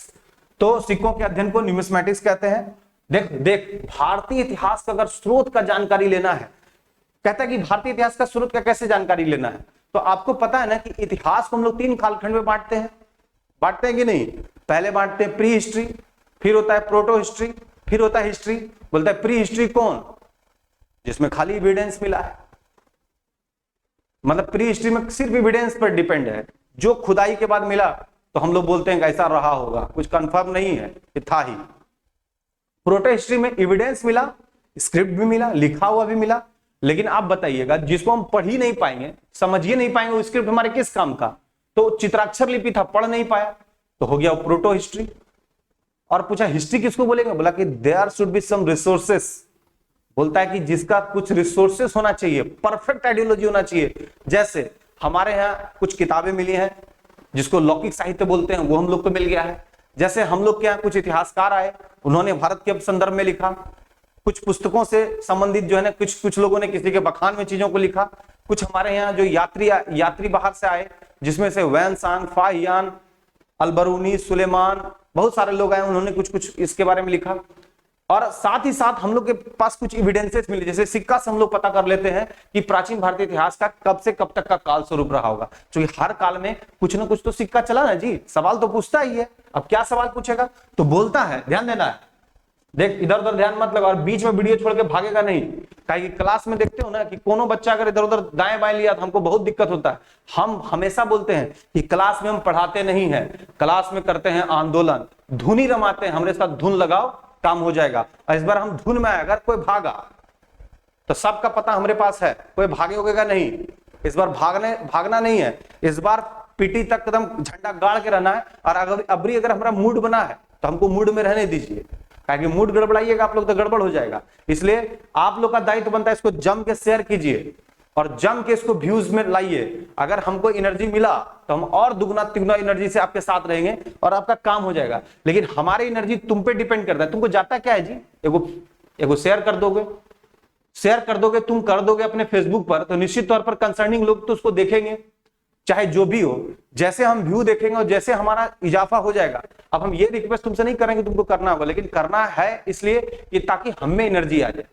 तो सिक्कों के अध्ययन को न्यूमिस्मेटिक्स कहते हैं। देख भारतीय इतिहास का अगर स्रोत का जानकारी लेना है, कहता है कि भारतीय इतिहास का स्रोत का कैसे जानकारी लेना है, तो आपको पता है ना कि इतिहास को हम लोग 3 कालखंड में बांटते हैं कि नहीं। पहले बांटते हैं प्री हिस्ट्री, फिर होता है प्रोटो हिस्ट्री, फिर होता है हिस्ट्री। बोलता है प्री हिस्ट्री कौन, जिसमें खाली एविडेंस मिला है, मतलब प्री हिस्ट्री में सिर्फ एविडेंस पर डिपेंड है, जो खुदाई के बाद मिला तो हम लोग बोलते हैं ऐसा रहा होगा, कुछ कंफर्म नहीं है, ये था ही। प्रोटो हिस्ट्री में एविडेंस मिला, स्क्रिप्ट भी मिला, लिखा हुआ भी मिला, लेकिन आप बताइएगा जिसको हम पढ़ ही नहीं पाएंगे, समझ ही नहीं पाएंगे, वो स्क्रिप्ट हमारे किस काम का। तो चित्राक्षर लिपि था, पढ़ नहीं पाया, तो हो गया प्रोटो हिस्ट्री। और पूछा हिस्ट्री किसको बोलेंगे, बोला कि there should be some resources, बोलता है कि जिसका कुछ रिसोर्सेस होना चाहिए, परफेक्ट आइडियोलॉजी होना चाहिए। जैसे हमारे यहाँ कुछ किताबें मिली हैं जिसको लौकिक साहित्य बोलते हैं, वो हम लोग को मिल गया है। जैसे हम लोग के यहाँ कुछ इतिहासकार आए, उन्होंने भारत के संदर्भ में लिखा, कुछ पुस्तकों से संबंधित जो है ना, कुछ लोगों ने किसी के बखान में चीजों को लिखा। कुछ हमारे यहाँ जो यात्री बाहर से आए, जिसमें से वैन सांग, फाहियान, अलबरूनी, सुलेमान, बहुत सारे लोग आए, उन्होंने कुछ कुछ इसके बारे में लिखा। और साथ ही साथ हम लोग के पास कुछ एविडेंसेस मिले, जैसे सिक्का से हम लोग पता कर लेते हैं कि प्राचीन भारतीय इतिहास का कब से कब तक का काल स्वरूप रहा होगा, क्योंकि हर काल में कुछ ना कुछ तो सिक्का चला ना जी, सवाल तो पूछता ही है। अब क्या सवाल पूछेगा, तो बोलता है, ध्यान देना है, देख इधर उधर ध्यान मत लगा और बीच में वीडियो छोड़ के भागेगा नहीं। कि क्लास में देखते हो ना कि कोनो बच्चा अगर इधर उधर दाएं बाएं लिया तो हमको बहुत दिक्कत होता है। हम हमेशा बोलते हैं कि क्लास में हम पढ़ाते नहीं है, क्लास में करते हैं आंदोलन, धुनी रमाते हैं, हमारे साथ धुन लगाओ काम हो जाएगा। और इस बार हम धुन में अगर कोई भागा तो सबका पता हमारे पास है, कोई भागे होगा नहीं। इस बार भागना नहीं है, इस बार पीटी तक एकदम झंडा गाड़ के रहना है। और अगर हमारा मूड बना है तो हमको मूड में रहने दीजिए, क्योंकि मूड गड़बड़ाइएगा आप लोग तो गड़बड़ हो जाएगा। इसलिए आप लोग का दायित्व बनता है इसको जम के शेयर कीजिए और जम के इसको व्यूज में लाइए। अगर हमको एनर्जी मिला तो हम और दुगना तिगुना एनर्जी से आपके साथ रहेंगे और आपका काम हो जाएगा। लेकिन हमारी एनर्जी तुम पे डिपेंड करता है, तुमको जाता क्या है जी, एगो शेयर कर दोगे, तुम कर दोगे अपने फेसबुक पर, तो निश्चित तौर पर कंसर्निंग लोग तो उसको देखेंगे, चाहे जो भी हो। जैसे हम व्यू देखेंगे और जैसे हमारा इजाफा हो जाएगा। अब हम ये रिक्वेस्ट तुमसे नहीं करेंगे, तुमको करना होगा, लेकिन करना है इसलिए कि ताकि हम में एनर्जी आ जाए।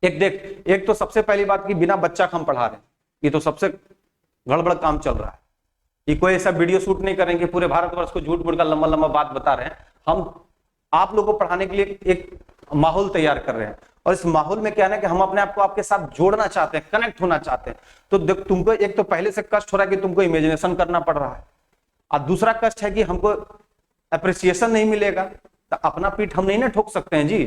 एक तो सबसे पहली बात कि बिना बच्चा हम पढ़ा रहे हैं, ये तो सबसे गड़बड़ काम चल रहा है। ये कोई ऐसा वीडियो शूट नहीं करेंगे, पूरे भारतवर्ष को झूठ मूठ का लंबा लंबा बात बता रहे हैं। हम आप लोगों को पढ़ाने के लिए एक माहौल तैयार कर रहे हैं, और इस माहौल में क्या है कि हम अपने आप को आपके साथ जोड़ना चाहते हैं, कनेक्ट होना चाहते हैं। तो देख, तुमको एक तो पहले से कष्ट हो रहा है कि तुमको इमेजिनेशन करना पड़ रहा है, और दूसरा कष्ट है कि हमको अप्रिसिएशन नहीं मिलेगा। तो अपना पीठ हम नहीं ना ठोक सकते हैं जी,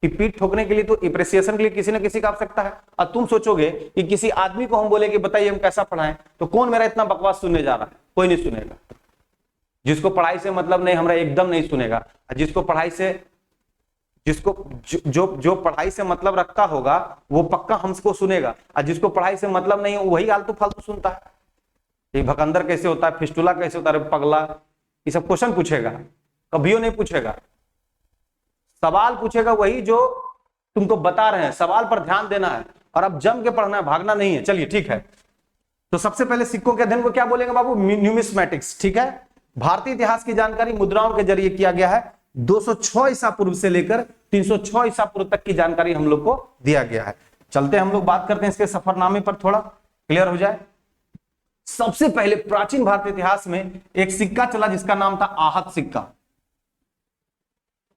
कि पीठ ठोकने के लिए तो अप्रिसिएशन के लिए किसी ना किसी का आवश्यकता है। और तुम सोचोगे कि किसी आदमी को हम बोले कि बताइए हम कैसा पढ़ाएं, तो कौन मेरा इतना बकवास सुनने जा रहा है, कोई नहीं सुनेगा। जिसको पढ़ाई से मतलब नहीं, हमारा एकदम नहीं सुनेगा। जिसको पढ़ाई से जो पढ़ाई से मतलब रखता होगा वो पक्का हमको सुनेगा, और जिसको पढ़ाई से मतलब नहीं वही आलतू फालतू सुनता है। ये भकंदर कैसे होता है, फिस्टुला कैसे होता है, पगला, ये सब क्वेश्चन पूछेगा, कभी नहीं पूछेगा। सवाल पूछेगा वही जो तुमको बता रहे हैं, सवाल पर ध्यान देना है और अब जम के पढ़ना है, भागना नहीं है। चलिए ठीक है, तो सबसे पहले सिक्कों के अध्ययन को क्या बोलेंगे बाबू, न्यूमिस्मैटिक्स। ठीक है, भारतीय इतिहास की जानकारी मुद्राओं के जरिए किया गया है। 206 ईसा पूर्व से लेकर 306 ईसा पूर्व तक की जानकारी हम लोग को दिया गया है। चलते हम लोग बात करते हैं इसके सफरनामे पर, थोड़ा क्लियर हो जाए। सबसे पहले प्राचीन भारतीय इतिहास में एक सिक्का चला जिसका नाम था आहत सिक्का।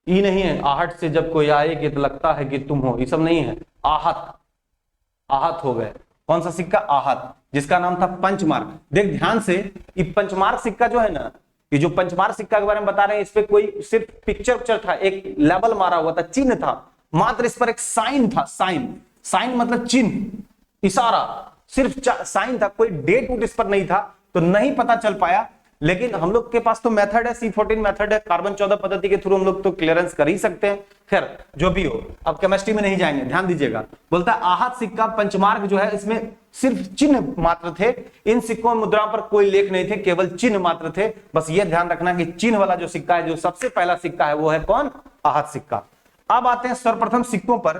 ये नहीं है आहट से जब कोई आए कि तो लगता है कि तुम हो, ये सब नहीं है। आहत हो गए। कौन सा सिक्का, आहत, जिसका नाम था पंचमार्क। देख ध्यान से, ये पंचमार्क सिक्का जो है ना, ये जो पंचमार्क सिक्का के बारे में बता रहे हैं, इस पे कोई सिर्फ पिक्चर था, एक लेबल मारा हुआ था, चिन्ह था, मात्र इस पर एक साइन था। साइन मतलब चिन्ह, इशारा, सिर्फ साइन था, कोई डेट वूट इस पर नहीं था, तो नहीं पता चल पाया। लेकिन हम लोग के पास तो मेथड है, C14 मेथड है, कार्बन 14 पद्धति के थ्रू हम लोग तो क्लियरेंस कर ही सकते हैं। खैर जो भी हो, अब केमिस्ट्री में नहीं जाएंगे, ध्यान दीजिएगा। बोलता है आहत सिक्का पंचमार्क जो है, इसमें सिर्फ चिन्ह मात्र थे। इन सिक्कों मुद्राओं पर कोई लेख नहीं थे, केवल चिन्ह मात्र थे। बस ये ध्यान रखना कि चिन्ह वाला जो सिक्का है, जो सबसे पहला सिक्का है, वो है कौन, आहत सिक्का। अब आते हैं सर्वप्रथम सिक्कों पर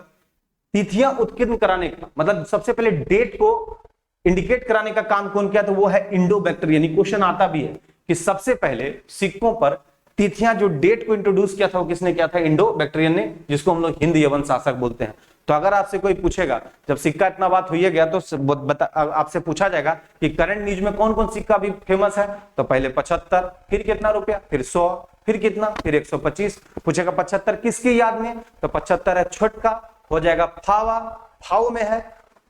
तिथियां उत्कीर्ण कराने का, मतलब सबसे पहले डेट को इंडिकेट कराने का काम कौन किया, तो वो है इंडो बैक्टीरियन। क्वेश्चन आता भी है कि सबसे पहले सिक्कों पर तिथियां, जो डेट को इंट्रोड्यूस किया था, वो किसने किया था, इंडो बैक्टीरियन ने, जिसको हम लोग हिंद यवन शासक बोलते हैं। तो अगर आपसे कोई पूछेगा, जब सिक्का इतना बात हुई है गया, तो आपसे पूछा जाएगा कि करंट न्यूज में कौन कौन सिक्का भी फेमस है, तो पहले 75, फिर कितना रुपया, फिर 100, फिर कितना, फिर 125। पूछेगा 75 किसकी याद में, तो 75 है छोटका, हो जाएगा फावा, फाव में है।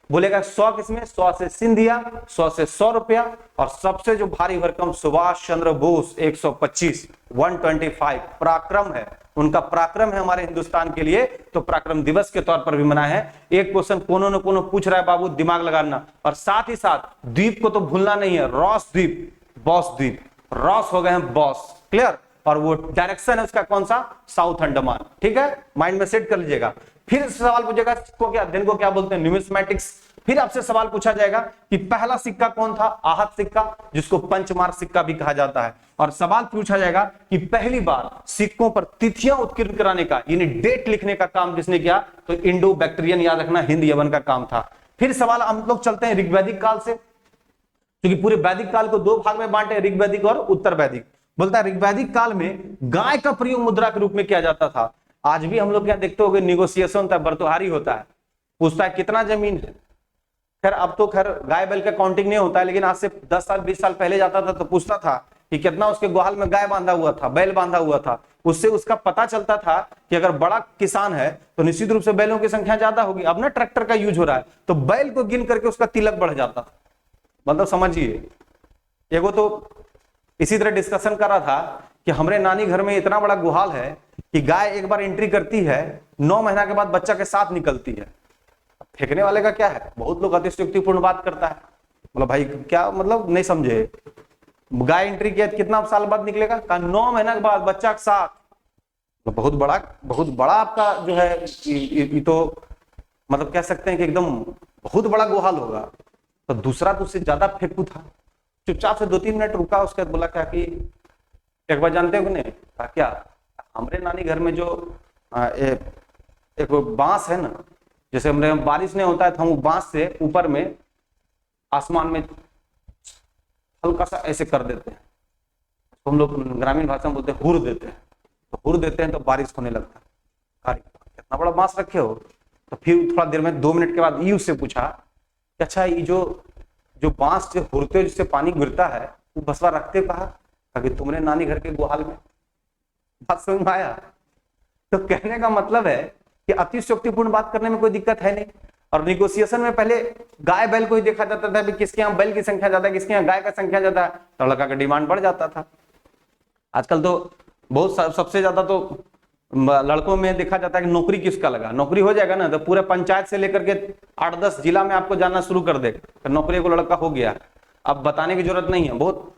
बोलेगा 100 किसमें, 100 से सिंधिया, 100 से 100 रुपया, और सबसे जो भारी भरकम सुभाष चंद्र बोस 125, 125 पराक्रम है, उनका पराक्रम है हमारे हिंदुस्तान के लिए, तो पराक्रम दिवस के तौर पर भी मनाया है। एक क्वेश्चन कोनो न कोनो पूछ रहा है बाबू, दिमाग लगाना। और साथ ही साथ द्वीप को तो भूलना नहीं है, रॉस द्वीप, बॉस द्वीप, रॉस हो गए हैं बॉस, क्लियर। और वो डायरेक्शन है उसका कौन सा, साउथ अंडमान, ठीक है, माइंड में सेट कर लीजिएगा। फिर सवाल पूछेगा को क्या, दिन को क्या बोलते हैं, न्यूमिस्मैटिक्स। फिर आपसे सवाल पूछा जाएगा कि पहला सिक्का कौन था, आहत सिक्का, जिसको पंचमार्क सिक्का भी कहा जाता है। और सवाल पूछा जाएगा कि पहली बार सिक्कों पर तिथियां उत्कीर्ण कराने का, यानी डेट लिखने का काम किसने किया, तो इंडो बैक्टीरियन, याद रखना, हिंद यवन का काम था। फिर सवाल हम लोग चलते हैं ऋग्वैदिक काल से, क्योंकि पूरे वैदिक काल को दो भाग में बांटे, ऋग्वैदिक और उत्तर वैदिक। बोलता है ऋग्वैदिक काल में गाय का प्रयोग मुद्रा के रूप में किया जाता था। आज भी हम लोग क्या देखते होंगे, निगोशिएशन होता है, बर्तुहारी होता है, पूछता है कितना जमीन है। खैर अब तो खैर गाय बैल का काउंटिंग नहीं होता है, लेकिन आज से 10 साल 20 साल पहले जाता था तो पूछता था कि कितना उसके ग्वाल में गाय बांधा हुआ था, बैल बांधा हुआ था। उससे उसका पता चलता था कि अगर बड़ा किसान है तो निश्चित रूप से बैलों की संख्या ज्यादा होगी। अब ना ट्रैक्टर का यूज हो रहा है, तो बैल को गिन करके उसका तिलक बढ़ जाता था। मतलब समझिए, एगो तो इसी तरह डिस्कशन कर रहा था कि हमारे नानी घर में इतना बड़ा गुहाल है कि गाय एक बार एंट्री करती है, 9 महीना के बाद बच्चा के साथ निकलती है। फेंकने वाले का क्या है, बहुत लोग अतिशयोक्तिपूर्ण बात करता है, मतलब भाई क्या मतलब नहीं समझे, गाय एंट्री किया कितना साल बाद निकलेगा, कहा 9 महीना के बाद बच्चा के साथ। तो बहुत बड़ा आपका जो है ये तो मतलब कह सकते हैं कि एकदम बहुत बड़ा गुहाल होगा। तो दूसरा तो उससे ज्यादा फेंकू था, चुपचाप से 2-3 मिनट रुका, उसके बाद बोला क्या कि एक बार जानते हो कि नहीं, क्या हमारे नानी घर में जो एक बांस है ना, जैसे हमारे बारिश नहीं होता है तो हम बांस से ऊपर में आसमान में हल्का सा ऐसे कर देते हैं, तो हम लोग ग्रामीण भाषा में बोलते हैं हुर देते हैं, तो हुर देते हैं तो बारिश होने लगता है। कितना बड़ा बांस रखे हो। तो फिर थोड़ा देर में 2 मिनट के बाद ये उससे पूछा कि अच्छा ये जो बांस जो हुरते हो जिससे पानी गिरता है वो बसवा रखते कहा, कि तुमने नानी घर के गुहाल में। बात समझ में आया। तो कहने का मतलब है कि अतिशयोक्तिपूर्ण बात करने में कोई दिक्कत है नहीं। और निगोशिएशन में पहले गाय बैल को ही देखा जाता था, किसके यहाँ बैल की संख्या ज्यादा है, किसके यहाँ गाय का संख्या ज्यादा है, तो लड़का का डिमांड बढ़ जाता था। आजकल तो बहुत सबसे ज्यादा तो लड़कों में देखा जाता है कि नौकरी किसका लगा, नौकरी हो जाएगा ना तो पूरे पंचायत से लेकर के 8-10 जिला में आपको जाना शुरू कर देगा, तो नौकरी को लड़का हो गया। अब बताने की जरूरत नहीं है, बहुत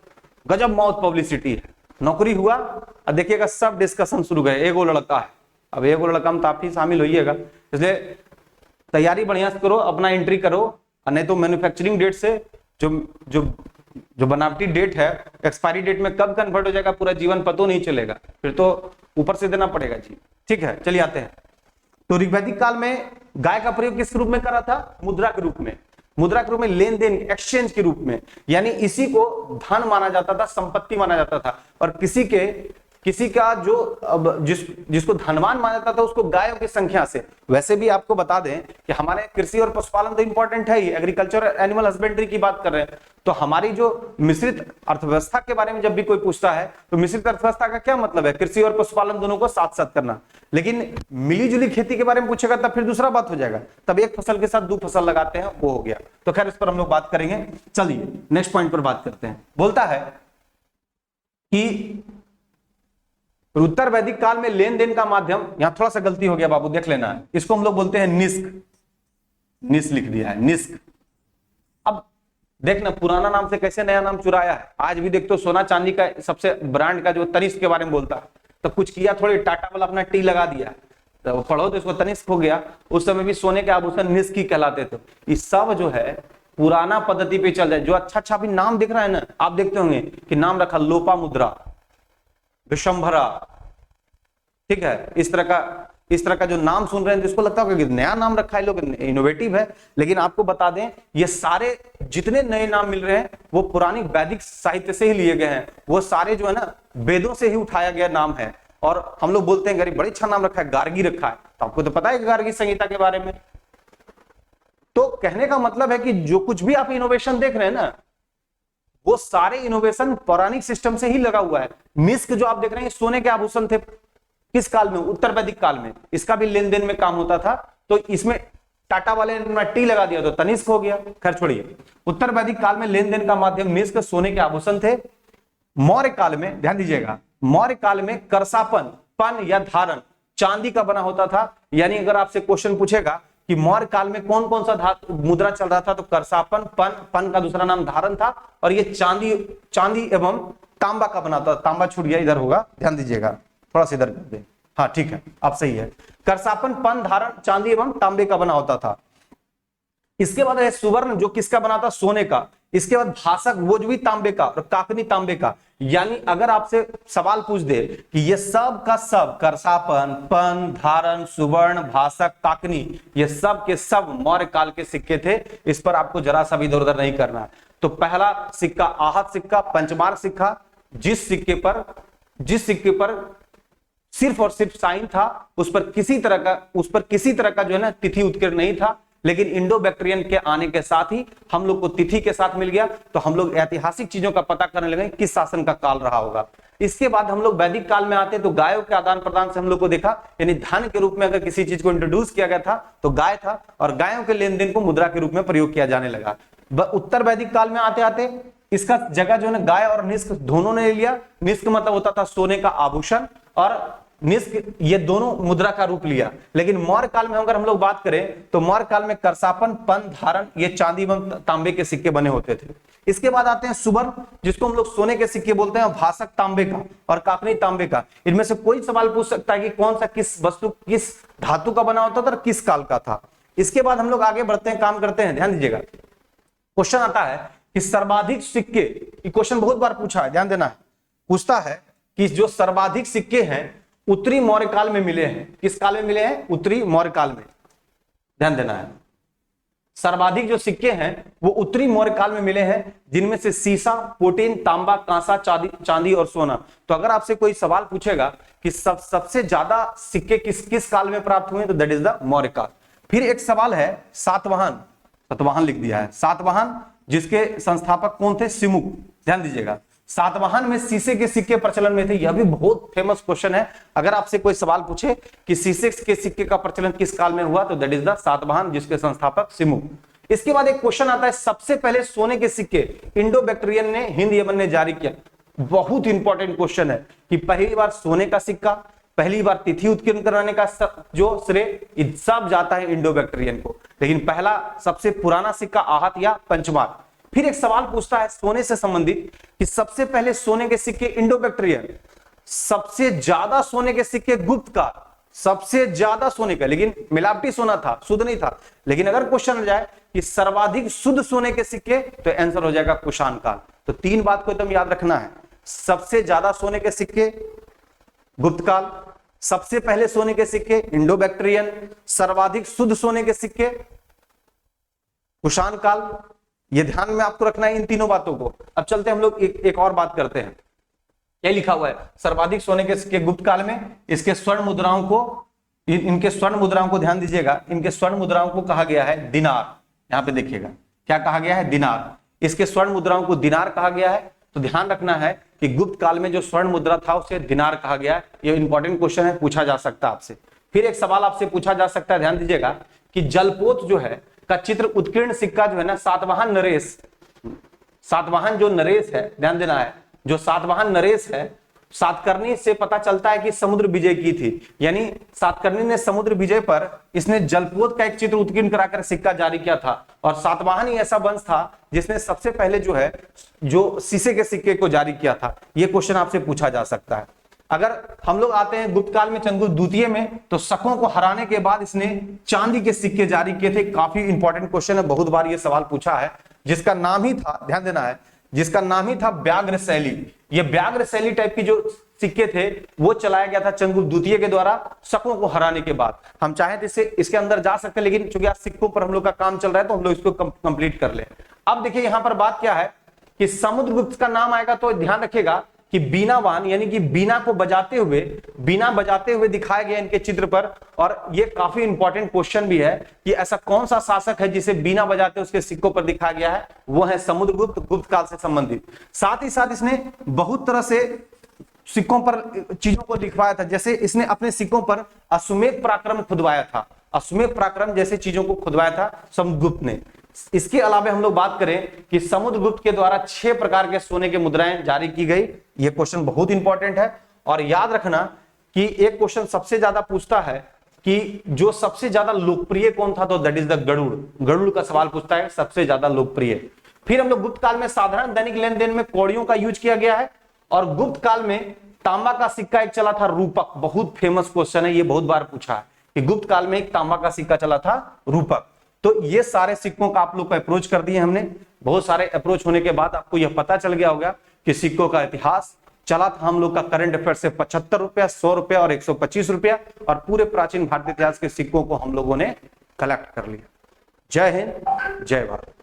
गजब मौत पब्लिसिटी है। नौकरी हुआ और देखिएगा सब डिस्कशन शुरू गए, एगो लड़का है, अब एगो लड़का में तो आप ही शामिल होइएगा। इसलिए तैयारी बढ़िया से करो, अपना एंट्री करो, और नहीं तो मैन्युफैक्चरिंग डेट से जो बनावटी डेट है, एक्सपायरी डेट में कब कन्वर्ट हो जाएगा पूरा जीवन पता नहीं चलेगा, फिर तो ऊपर से देना पड़ेगा जी। ठीक है, चलिए आते हैं। तो ऋग्वैदिक काल में गाय का प्रयोग किस रूप में करा था, मुद्रा के रूप में, मुद्रा के रूप में, लेन देन एक्सचेंज के रूप में, यानी इसी को धन माना जाता था, संपत्ति माना जाता था। और किसी का जो जिसको धनवान माना जाता था उसको गायों की संख्या से। वैसे भी आपको बता दें कि हमारे कृषि और पशुपालन तो इंपॉर्टेंट है ही, एग्रीकल्चर एनिमल हस्बेंड्री की बात कर रहे हैं, तो हमारी जो मिश्रित अर्थव्यवस्था के बारे में जब भी कोई पूछता है तो मिश्रित अर्थव्यवस्था का क्या मतलब है, कृषि और पशुपालन दोनों को साथ साथ करना। लेकिन मिलीजुली खेती के बारे में पूछेगा तब फिर दूसरा बात हो जाएगा, तब एक फसल के साथ 2 फसल लगाते हैं, वो हो गया। तो खैर इस पर हम लोग बात करेंगे। चलिए नेक्स्ट पॉइंट पर बात करते हैं। बोलता है कि उत्तर वैदिक काल में लेन देन का माध्यम, यहां थोड़ा सा गलती हो गया बाबू, देख लेना है, इसको हम लोग बोलते हैं निष्क, निष्क लिख दिया है, निष्क। अब देखना पुराना नाम से कैसे नया नाम चुराया है। आज भी देखते हो सोना चांदी का सबसे ब्रांड का जो तनिष्क के बारे में बोलता है, तो कुछ किया थोड़ी टाटा वाला अपना टी लगा दिया, तो पढ़ो तो इसको तनिष्क हो गया। उस समय भी सोने के आभूषण निष्क ही कहलाते थे। ये सब जो है पुराना पद्धति पे चल जाए। जो अच्छा भी नाम दिख रहा है ना, आप देखते होंगे कि नाम रखा लोपा मुद्रा, विशंभरा, ठीक है, इस तरह का जो नाम सुन रहे हैं जिसको लगता है कि नया नाम रखा है, लोग इनोवेटिव है। लेकिन आपको बता दें ये सारे जितने नए नाम मिल रहे हैं वो पुरानी वैदिक साहित्य से ही लिए गए हैं। वो सारे जो है ना वेदों से ही उठाया गया नाम है। और हम लोग बोलते हैं गरीब बड़ी अच्छा नाम रखा है, गार्गी रखा है, तो आपको तो पता है गार्गी संहिता के बारे में। तो कहने का मतलब है कि जो कुछ भी आप इनोवेशन देख रहे हैं ना, वो सारे इनोवेशन पौराणिक सिस्टम से ही लगा हुआ है। निष्क जो आप देख रहे हैं सोने के आभूषण थे, किस काल में, उत्तर वैदिक काल में, इसका भी लेन देन में काम होता था। तो इसमें टाटा वाले ने टी लगा दिया तो तनिष्क हो गया। खैर छोड़िए। उत्तर वैदिक काल में लेन देन का माध्यम मिस्र सोने के आभूषण थे। मौर्य काल में ध्यान दीजिएगा, मौर्य काल में करसापन, पन या धारण चांदी का बना होता था। यानी अगर आपसे क्वेश्चन पूछेगा कि मौर्य काल में कौन कौन सा मुद्रा चल रहा था, तो करसापन, पन का दूसरा नाम धारण था, और ये चांदी एवं तांबा का बना था। तांबा छूट गया, इधर होगा, ध्यान दीजिएगा, थोड़ा सा इधर कर दे। हाँ ठीक है, आप सही है। करसापन, पन, धारण चांदी एवं तांबे का बना होता था। इसके बाद है सुवर्ण, जो किसका बना था, सोने का। इसके बाद भासक, वो जो भी तांबे का, और काकनी तांबे का। यानी अगर आपसे सवाल पूछ दे कि ये सब का सब, करसापन, पन, धारण, सुवर्ण, भासक, काकनी, ये सब के सब मौर्य काल के सिक्के थे। इस पर आपको जरा सा भी इधर उधर नहीं करना है। तो पहला सिक्का आहत सिक्का, पंचमार्क सिक्का, जिस सिक्के पर सिर्फ और सिर्फ साइन था, उस पर किसी तरह का जो है ना तिथि उत्कीर्ण नहीं था। लेकिन इंडो बैक्टीरियन के आने के साथ ही हम लोग को तिथि के साथ मिल गया, तो हम लोग ऐतिहासिक चीजों का पता करने लगे किस शासन का काल रहा होगा। इसके बाद हम लोग वैदिक काल में आते, तो गायों के आदान प्रदान से हम लोग को देखा, यानी धन के रूप में अगर किसी चीज को इंट्रोड्यूस किया गया था तो गाय था, और गायों के लेन देन को मुद्रा के रूप में प्रयोग किया जाने लगा। उत्तर वैदिक काल में आते आते इसका जगह जो है ना गाय और निष्क दोनों ने ले लिया। निष्क मतलब होता था सोने का आभूषण, और निष्क ये दोनों मुद्रा का रूप लिया। लेकिन मौर्य काल में अगर हम लोग बात करें तो मौर्य काल में करसापन, पन, धारण ये चांदी एवं तांबे के सिक्के बने होते थे। इसके बाद आते हैं सुवर्ण, जिसको हम लोग सोने के सिक्के बोलते हैं, भासक तांबे का और काकनी तांबे का। इनमें से कोई सवाल पूछ सकता है कि कौन सा किस वस्तु, किस धातु का बना होता था और किस काल का था। इसके बाद हम लोग आगे बढ़ते हैं, काम करते हैं। ध्यान दीजिएगा, क्वेश्चन आता है कि सर्वाधिक सिक्के, क्वेश्चन बहुत बार पूछा है, ध्यान देना है। पूछता है कि जो सर्वाधिक सिक्के हैं उत्तरी मौर्य काल में मिले हैं। किस काल में मिले हैं? उत्तरी मौर्य काल में। ध्यान देना है, सर्वाधिक जो सिक्के हैं वो उत्तरी मौर्य काल में मिले हैं, जिनमें से सीसा, पोटीन, तांबा, कांसा, चांदी और सोना। तो अगर आपसे कोई सवाल पूछेगा कि सबसे ज्यादा सिक्के किस काल में प्राप्त हुए, तो दैट इज द मौर्य काल। फिर एक सवाल है सातवाहन लिख दिया है, सातवाहन जिसके संस्थापक कौन थे? सिमुक। ध्यान दीजिएगा, सातवाहन में शीशे के सिक्के प्रचलन में थे। यह भी बहुत फेमस क्वेश्चन है। अगर आपसे कोई सवाल पूछे कि शीशे के सिक्के का प्रचलन किस काल में हुआ, तो दैट इज द सातवाहन, जिसके संस्थापक सिमुक। इसके बाद एक क्वेश्चन आता है, सबसे पहले सोने के सिक्के इंडो बैक्टीरियन ने, हिंद यमन ने जारी किया। बहुत इंपॉर्टेंट क्वेश्चन है कि पहली बार सोने का सिक्का, पहली बार तिथि उत्कीर्ण कराने का जो श्रेय सब जाता है इंडो बैक्टीरियन को। लेकिन पहला सबसे पुराना सिक्का आहत या पंचमार्क। फिर एक सवाल पूछता है सोने से संबंधित कि सबसे पहले सोने के सिक्के इंडो बैक्टीरियन, सबसे ज्यादा सोने के सिक्के गुप्त काल, सबसे ज्यादा सोने का, लेकिन मिलावटी सोना था, शुद्ध नहीं था। लेकिन अगर क्वेश्चन आ जाए कि सर्वाधिक शुद्ध सोने के सिक्के, तो आंसर हो जाएगा कुषाण काल। तो तीन बात को एकदम याद रखना है, सबसे ज्यादा सोने के सिक्के गुप्त काल, सबसे पहले सोने के सिक्के इंडो बैक्टीरियन, सर्वाधिक शुद्ध सोने के सिक्के कुषाण काल। ये ध्यान में आपको रखना है इन तीनों बातों को। अब चलते हम लोग एक और बात करते हैं। क्या लिखा हुआ है? सर्वाधिक सोने के सिक्के गुप्त काल में, इसके स्वर्ण मुद्राओं को, इनके स्वर्ण मुद्राओं को ध्यान दीजिएगा, इनके स्वर्ण मुद्राओं को कहा गया है दिनार। यहां पे देखिएगा क्या कहा गया है? दिनार। इसके स्वर्ण मुद्राओं को दिनार कहा गया है। तो ध्यान रखना है कि गुप्त काल में जो स्वर्ण मुद्रा था उसे दिनार कहा गया है। ये इंपॉर्टेंट क्वेश्चन है, पूछा जा सकता है आपसे। फिर एक सवाल आपसे पूछा जा सकता है, ध्यान दीजिएगा, कि जलपोत जो है का चित्र उत्कीर्ण सिक्का जो है ना, सातवाहन नरेश, सातवाहन जो नरेश है, ध्यान देना है, जो सातवाहन नरेश है, सातकर्णी से पता चलता है कि समुद्र विजय की थी। यानी सातकर्णी ने समुद्र विजय पर इसने जलपोत का एक चित्र उत्कीर्ण कराकर सिक्का जारी किया था। और सातवाहन ही ऐसा वंश था जिसने सबसे पहले जो है जो शीशे के सिक्के को जारी किया था। यह क्वेश्चन आपसे पूछा जा सकता है। अगर हम लोग आते हैं गुप्त काल में, चंद्रगुप्त द्वितीय में, तो शकों को हराने के बाद इसने चांदी के सिक्के जारी किए थे। काफी इंपॉर्टेंट क्वेश्चन है, बहुत बार ये सवाल पूछा है, जिसका नाम ही था, ध्यान देना है, जिसका नाम ही था व्याघ्र शैली। ये व्याघ्र शैली टाइप की जो सिक्के थे वो चलाया गया था चंद्रगुप्त द्वितीय के द्वारा शकों को हराने के बाद। हम चाहे तो इसके अंदर जा सकते हैं, लेकिन चूंकि आज सिक्कों पर हम लोग का काम चल रहा है तो हम लोग इसको कंप्लीट कर ले। अब देखिए यहां पर बात क्या है कि समुद्रगुप्त का नाम आएगा तो ध्यान रखिएगा कि बीनावान, यानी कि बीना को बजाते हुए दिखाया गया इनके चित्र पर। और ये काफी इंपॉर्टेंट क्वेश्चन भी है कि ऐसा कौन सा शासक है जिसे बीना बजाते उसके सिक्कों पर दिखाया गया है, वो है समुद्रगुप्त, गुप्त काल से संबंधित। साथ ही साथ इसने बहुत तरह से सिक्कों पर चीजों को लिखवाया था। जैसे इसने अपने सिक्कों पर अश्वमेध पराक्रम खुदवाया था। अश्वमेध पराक्रम जैसी चीजों को खुदवाया था समुद्रगुप्त ने। इसके अलावा हम लोग बात करें कि समुद्रगुप्त के द्वारा 6 प्रकार के सोने के मुद्राएं जारी की गई। यह क्वेश्चन बहुत इंपॉर्टेंट है और याद रखना कि एक क्वेश्चन सबसे ज्यादा पूछता है कि जो सबसे ज्यादा लोकप्रिय कौन था, तो that is the Garuda. Garuda का सवाल पूछता है सबसे ज्यादा लोकप्रिय। फिर हम लोग गुप्त काल में साधारण दैनिक लेन देन में कौड़ियों का यूज किया गया है और गुप्त काल में तांबा का सिक्का एक चला था रूपक। बहुत फेमस क्वेश्चन है, ये बहुत बार पूछा है कि गुप्त काल में एक तांबा का सिक्का चला था रूपक। तो ये सारे सिक्कों का आप लोग को अप्रोच कर दिए हमने। बहुत सारे अप्रोच होने के बाद आपको यह पता चल गया होगा कि सिक्कों का इतिहास चला था हम लोग का करंट अफेयर से 75 रुपया, 100 रुपया और 125 रुपया, और पूरे प्राचीन भारतीय इतिहास के सिक्कों को हम लोगों ने कलेक्ट कर लिया। जय हिंद, जय भारत।